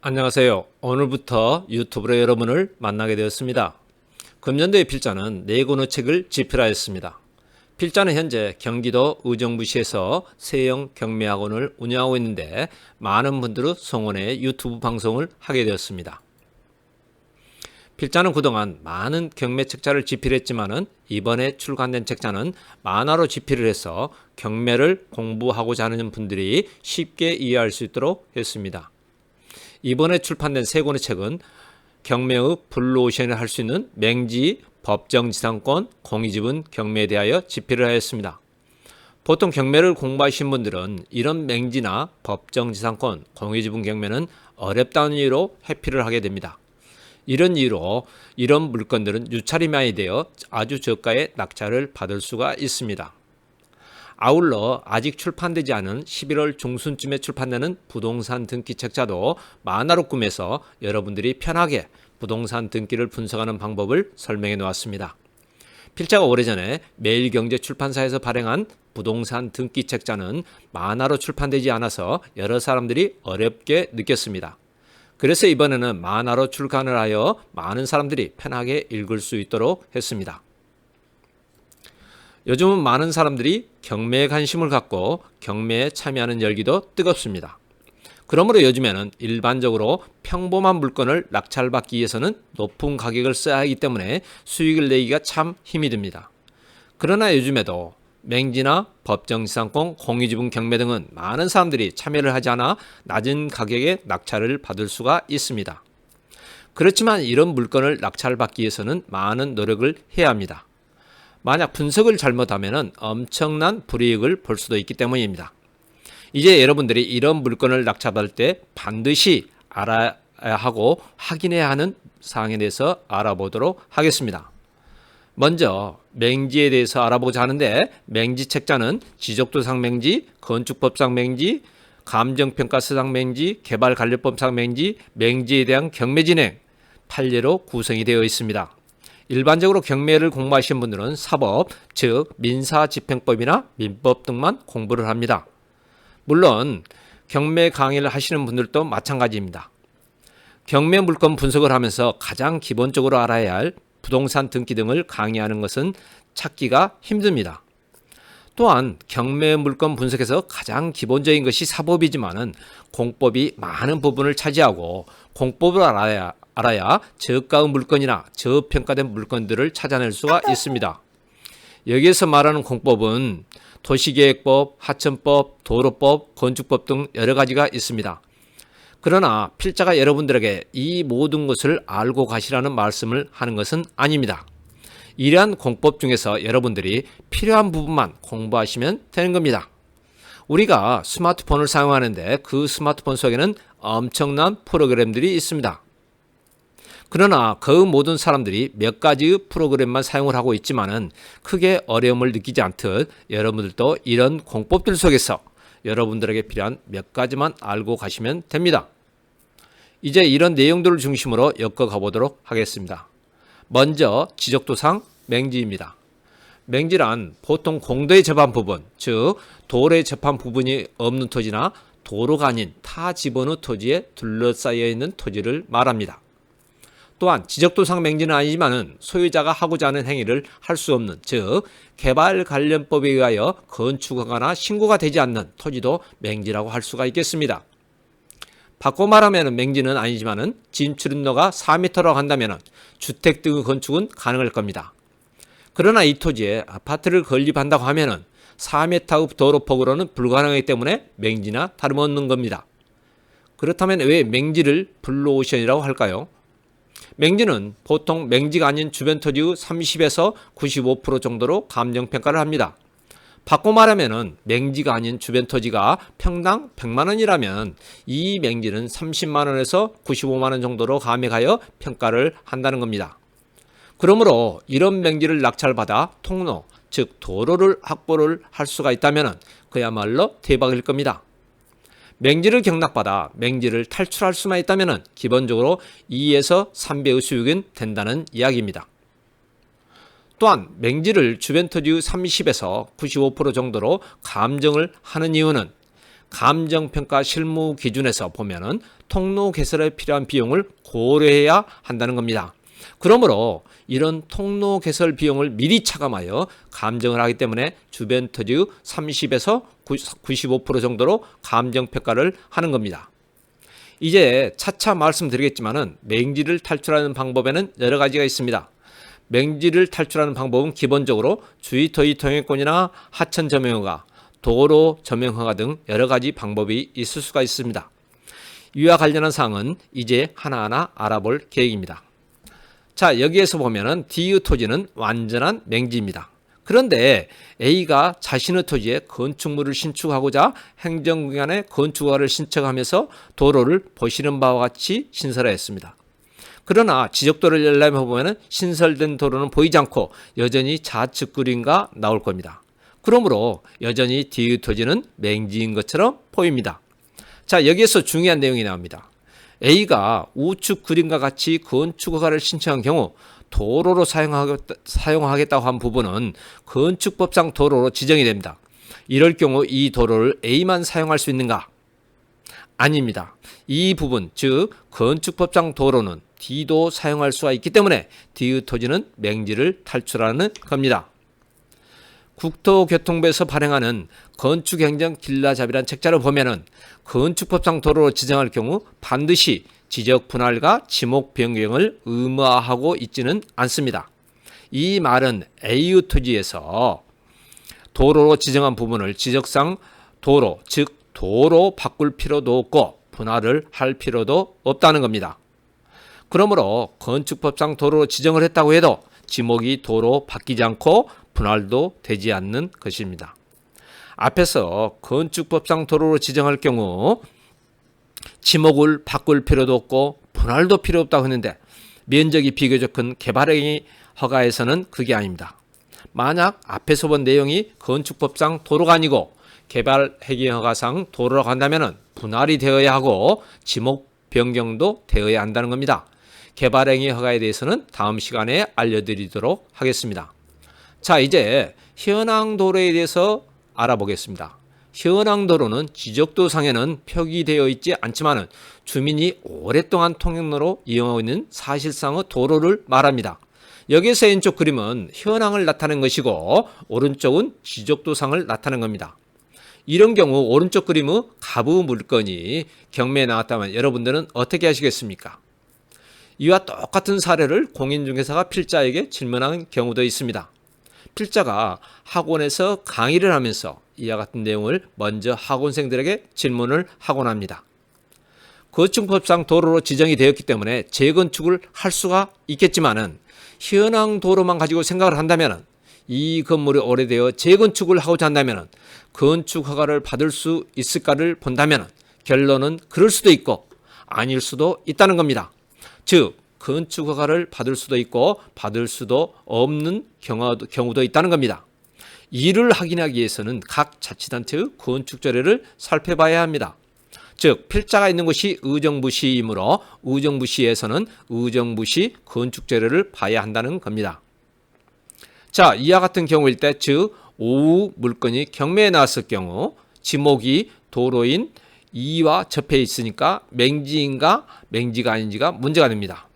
안녕하세요. 오늘부터 유튜브로 여러분을 만나게 되었습니다. 금년도의 필자는 네 권의 책을 집필하였습니다. 필자는 현재 경기도 의정부시에서 세영 경매학원을 운영하고 있는데 많은 분들의 성원에 유튜브 방송을 하게 되었습니다. 필자는 그동안 많은 경매 책자를 집필했지만은 이번에 출간된 책자는 만화로 집필을 해서 경매를 공부하고자 하는 분들이 쉽게 이해할 수 있도록 했습니다. 이번에 출판된 세 권의 책은 경매의 블루오션을 할 수 있는 맹지, 법정지상권, 공유지분 경매에 대하여 집필을 하였습니다. 보통 경매를 공부하신 분들은 이런 맹지나 법정지상권, 공유지분 경매는 어렵다는 이유로 회피를 하게 됩니다. 이런 이유로 이런 물건들은 유찰이만이 되어 아주 저가의 낙찰을 받을 수가 있습니다. 아울러 아직 출판되지 않은 11월 중순쯤에 출판되는 부동산 등기 책자도 만화로 꾸며서 여러분들이 편하게 부동산 등기를 분석하는 방법을 설명해 놓았습니다. 필자가 오래전에 매일경제 출판사에서 발행한 부동산 등기 책자는 만화로 출판되지 않아서 여러 사람들이 어렵게 느꼈습니다. 그래서 이번에는 만화로 출간을 하여 많은 사람들이 편하게 읽을 수 있도록 했습니다. 요즘은 많은 사람들이 경매에 관심을 갖고 경매에 참여하는 열기도 뜨겁습니다. 그러므로 요즘에는 일반적으로 평범한 물건을 낙찰받기 위해서는 높은 가격을 써야 하기 때문에 수익을 내기가 참 힘이 듭니다. 그러나 요즘에도 맹지나 법정지상권, 공유지분 경매 등은 많은 사람들이 참여를 하지 않아 낮은 가격에 낙찰을 받을 수가 있습니다. 그렇지만 이런 물건을 낙찰받기 위해서는 많은 노력을 해야 합니다. 만약 분석을 잘못하면 엄청난 불이익을 볼 수도 있기 때문입니다. 이제 여러분들이 이런 물건을 낙찰받을 때 반드시 알아야 하고 확인해야 하는 사항에 대해서 알아보도록 하겠습니다. 먼저 맹지에 대해서 알아보고자 하는데, 맹지 책자는 지적도상 맹지, 건축법상 맹지, 감정평가서상 맹지, 개발관리법상 맹지, 맹지에 대한 경매 진행 8예로 구성이 되어 있습니다. 일반적으로 경매를 공부하신 분들은 사법, 즉 민사집행법이나 민법 등만 공부를 합니다. 물론 경매 강의를 하시는 분들도 마찬가지입니다. 경매 물건 분석을 하면서 가장 기본적으로 알아야 할 부동산 등기 등을 강의하는 것은 찾기가 힘듭니다. 또한 경매 물건 분석에서 가장 기본적인 것이 사법이지만은 공법이 많은 부분을 차지하고 공법을 알아야 저가의 물건이나 저평가된 물건들을 찾아낼 수가 있습니다. 여기에서 말하는 공법은 도시계획법, 하천법, 도로법, 건축법 등 여러 가지가 있습니다. 그러나 필자가 여러분들에게 이 모든 것을 알고 가시라는 말씀을 하는 것은 아닙니다. 이러한 공법 중에서 여러분들이 필요한 부분만 공부하시면 되는 겁니다. 우리가 스마트폰을 사용하는데 그 스마트폰 속에는 엄청난 프로그램들이 있습니다. 그러나 그 모든 사람들이 몇 가지의 프로그램만 사용을 하고 있지만은 크게 어려움을 느끼지 않듯 여러분들도 이런 공법들 속에서 여러분들에게 필요한 몇 가지만 알고 가시면 됩니다. 이제 이런 내용들을 중심으로 엮어가 보도록 하겠습니다. 먼저 지적도상 맹지입니다. 맹지란 보통 공도에 접한 부분, 즉 도로에 접한 부분이 없는 토지나 도로가 아닌 타 지번의 토지에 둘러싸여 있는 토지를 말합니다. 또한 지적도상 맹지는 아니지만은 소유자가 하고자 하는 행위를 할 수 없는, 즉 개발관련법에 의하여 건축허가나 신고가 되지 않는 토지도 맹지라고 할 수가 있겠습니다. 바꿔 말하면 맹지는 아니지만은 진출입로가 4m라고 한다면 주택 등의 건축은 가능할 겁니다. 그러나 이 토지에 아파트를 건립한다고 하면은 4m의 도로폭으로는 불가능하기 때문에 맹지나 다름없는 겁니다. 그렇다면 왜 맹지를 블루오션이라고 할까요? 맹지는 보통 맹지가 아닌 주변 토지의 30에서 95% 정도로 감정평가를 합니다. 바꿔 말하면 맹지가 아닌 주변 토지가 평당 100만원이라면 이 맹지는 30만원에서 95만원 정도로 감액하여 평가를 한다는 겁니다. 그러므로 이런 맹지를 낙찰받아 통로, 즉 도로를 확보를 할 수가 있다면 그야말로 대박일 겁니다. 맹지를 경락받아 맹지를 탈출할 수만 있다면 기본적으로 2에서 3배의 수익은 된다는 이야기입니다. 또한 맹지를 주변 토지의 30에서 95% 정도로 감정을 하는 이유는 감정평가 실무 기준에서 보면은 통로 개설에 필요한 비용을 고려해야 한다는 겁니다. 그러므로 이런 통로 개설 비용을 미리 차감하여 감정을 하기 때문에 주변 토지의 30에서 95% 정도로 감정평가를 하는 겁니다. 이제 차차 말씀드리겠지만은 맹지를 탈출하는 방법에는 여러 가지가 있습니다. 맹지를 탈출하는 방법은 기본적으로 주의토지 통행권이나 하천 점용허가, 도로 점용허가 등 여러 가지 방법이 있을 수가 있습니다. 이와 관련한 사항은 이제 하나하나 알아볼 계획입니다. 자, 여기에서 보면은 D의 토지는 완전한 맹지입니다. 그런데 A가 자신의 토지에 건축물을 신축하고자 행정기관에 건축허가를 신청하면서 도로를 보시는 바와 같이 신설하였습니다. 그러나 지적도를 열람해 보면 신설된 도로는 보이지 않고 여전히 좌측 그림과 나올 겁니다. 그러므로 여전히 D의 토지는 맹지인 것처럼 보입니다. 자, 여기에서 중요한 내용이 나옵니다. A가 우측 그림과 같이 건축허가를 신청한 경우 도로로 사용하겠다고 한 부분은 건축법상 도로로 지정이 됩니다. 이럴 경우 이 도로를 A만 사용할 수 있는가? 아닙니다. 이 부분, 즉 건축법상 도로는 D도 사용할 수가 있기 때문에 D의 토지는 맹지를 탈출하는 겁니다. 국토교통부에서 발행하는 건축행정 길라잡이라는 책자를 보면은 건축법상 도로로 지정할 경우 반드시 지적 분할과 지목 변경을 의무화하고 있지는 않습니다. 이 말은 A의 토지에서 도로로 지정한 부분을 지적상 도로, 즉 도로 바꿀 필요도 없고 분할을 할 필요도 없다는 겁니다. 그러므로 건축법상 도로로 지정을 했다고 해도 지목이 도로 바뀌지 않고 분할도 되지 않는 것입니다. 앞에서 건축법상 도로로 지정할 경우 지목을 바꿀 필요도 없고 분할도 필요 없다고 했는데 면적이 비교적 큰 개발행위 허가에서는 그게 아닙니다. 만약 앞에서 본 내용이 건축법상 도로가 아니고 개발행위 허가상 도로라고 한다면 분할이 되어야 하고 지목 변경도 되어야 한다는 겁니다. 개발행위 허가에 대해서는 다음 시간에 알려드리도록 하겠습니다. 자, 이제 현황 도로에 대해서 알아보겠습니다. 현황 도로는 지적도상에는 표기되어 있지 않지만 주민이 오랫동안 통행로로 이용하고 있는 사실상의 도로를 말합니다. 여기서 왼쪽 그림은 현황을 나타낸 것이고 오른쪽은 지적도상을 나타낸 겁니다. 이런 경우 오른쪽 그림의 가부 물건이 경매에 나왔다면 여러분들은 어떻게 하시겠습니까? 이와 똑같은 사례를 공인중개사가 필자에게 질문한 경우도 있습니다. 필자가 학원에서 강의를 하면서 이와 같은 내용을 먼저 학원생들에게 질문을 하곤 합니다. 건축법상 도로로 지정이 되었기 때문에 재건축을 할 수가 있겠지만은 현황 도로만 가지고 생각을 한다면 이 건물이 오래되어 재건축을 하고자 한다면 건축 허가를 받을 수 있을까를 본다면 결론은 그럴 수도 있고 아닐 수도 있다는 겁니다. 즉 건축 허가를 받을 수도 있고 받을 수도 없는 경우도 있다는 겁니다. 이를 확인하기 위해서는 각 자치단체의 건축조례를 살펴봐야 합니다. 즉 필자가 있는 곳이 의정부시이므로 의정부시에서는 의정부시 건축조례를 봐야 한다는 겁니다. 자, 이와 같은 경우일 때, 즉 오후 물건이 경매에 나왔을 경우 지목이 도로인 2와 접해 있으니까 맹지인가 맹지가 아닌지가 문제가 됩니다.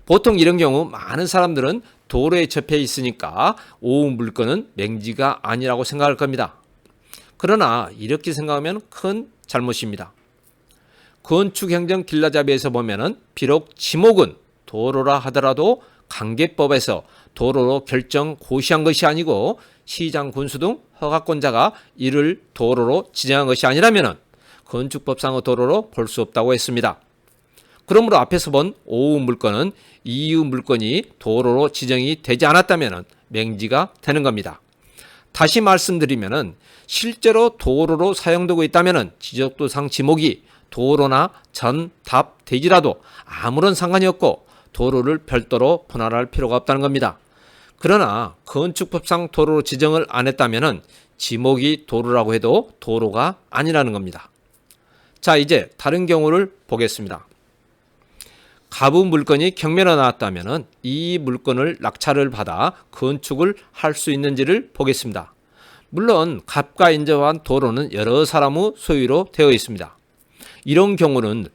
보통 이런 경우 많은 사람들은 도로에 접해 있으니까 오후 물건은 맹지가 아니라고 생각할 겁니다. 그러나 이렇게 생각하면 큰 잘못입니다. 건축행정 길라잡이에서 보면은 비록 지목은 도로라 하더라도 관계법에서 도로로 결정 고시한 것이 아니고 시장 군수 등 허가권자가 이를 도로로 지정한 것이 아니라면 건축법상의 도로로 볼 수 없다고 했습니다. 그러므로 앞에서 본 오후 물건은 이후 물건이 도로로 지정이 되지 않았다면 맹지가 되는 겁니다. 다시 말씀드리면 실제로 도로로 사용되고 있다면 지적도상 지목이 도로나 전, 답, 대지라도 아무런 상관이 없고 도로를 별도로 분할할 필요가 없다는 겁니다. 그러나 건축법상 도로로 지정을 안 했다면 지목이 도로라고 해도 도로가 아니라는 겁니다. 자, 이제 다른 경우를 보겠습니다. 가부 물건이 경매로 나왔다면 이 물건을 낙찰을 받아 건축을 할 수 있는지를 보겠습니다. 물론 갑과 인접한 도로는 여러 사람의 소유로 되어 있습니다. 이런 경우를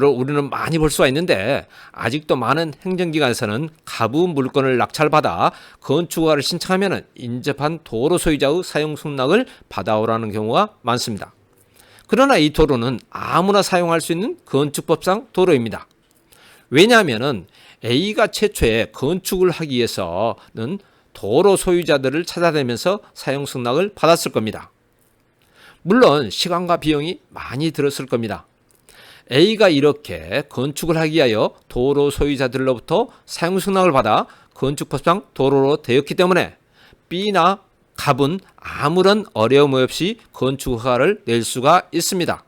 우리는 많이 볼 수가 있는데 아직도 많은 행정기관에서는 갑의 물건을 낙찰받아 건축허가를 신청하면 인접한 도로 소유자의 사용 승낙을 받아오라는 경우가 많습니다. 그러나 이 도로는 아무나 사용할 수 있는 건축법상 도로입니다. 왜냐하면 A가 최초에 건축을 하기 위해서는 도로 소유자들을 찾아다니면서 사용 승낙을 받았을 겁니다. 물론 시간과 비용이 많이 들었을 겁니다. A가 이렇게 건축을 하기 위하여 도로 소유자들로부터 사용 승낙을 받아 건축법상 도로로 되었기 때문에 B나 갑은 아무런 어려움 없이 건축허가를 낼 수가 있습니다.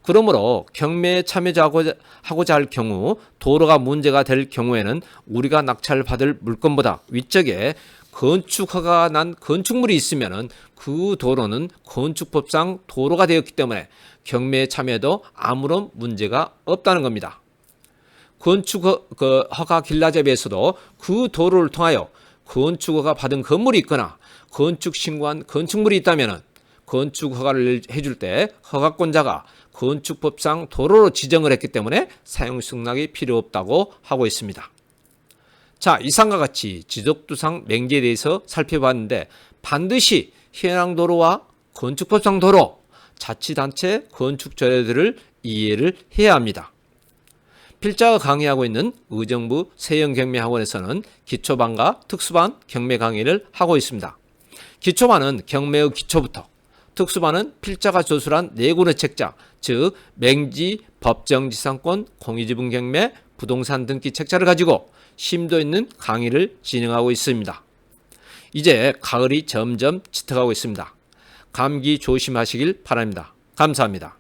그러므로 경매에 참여하고자 할 경우 도로가 문제가 될 경우에는 우리가 낙찰받을 물건보다 위쪽에 건축허가가 난 건축물이 있으면 그 도로는 건축법상 도로가 되었기 때문에 경매에 참여해도 아무런 문제가 없다는 겁니다. 건축허가 길라잡이에서도 그 도로를 통하여 건축허가 받은 건물이 있거나 건축 신고한 건축물이 있다면 건축허가를 해줄 때 허가권자가 건축법상 도로로 지정을 했기 때문에 사용 승낙이 필요 없다고 하고 있습니다. 자, 이상과 같이 지적두상 맹지에 대해서 살펴봤는데 반드시 현행도로와 건축법상 도로, 자치단체 건축조례들을 이해를 해야 합니다. 필자가 강의하고 있는 의정부 세영경매학원에서는 기초반과 특수반 경매 강의를 하고 있습니다. 기초반은 경매의 기초부터, 특수반은 필자가 조술한 4권의 책자, 즉 맹지, 법정지상권, 공유지분 경매, 부동산 등기 책자를 가지고 심도 있는 강의를 진행하고 있습니다. 이제 가을이 점점 짙어가고 있습니다. 감기 조심하시길 바랍니다. 감사합니다.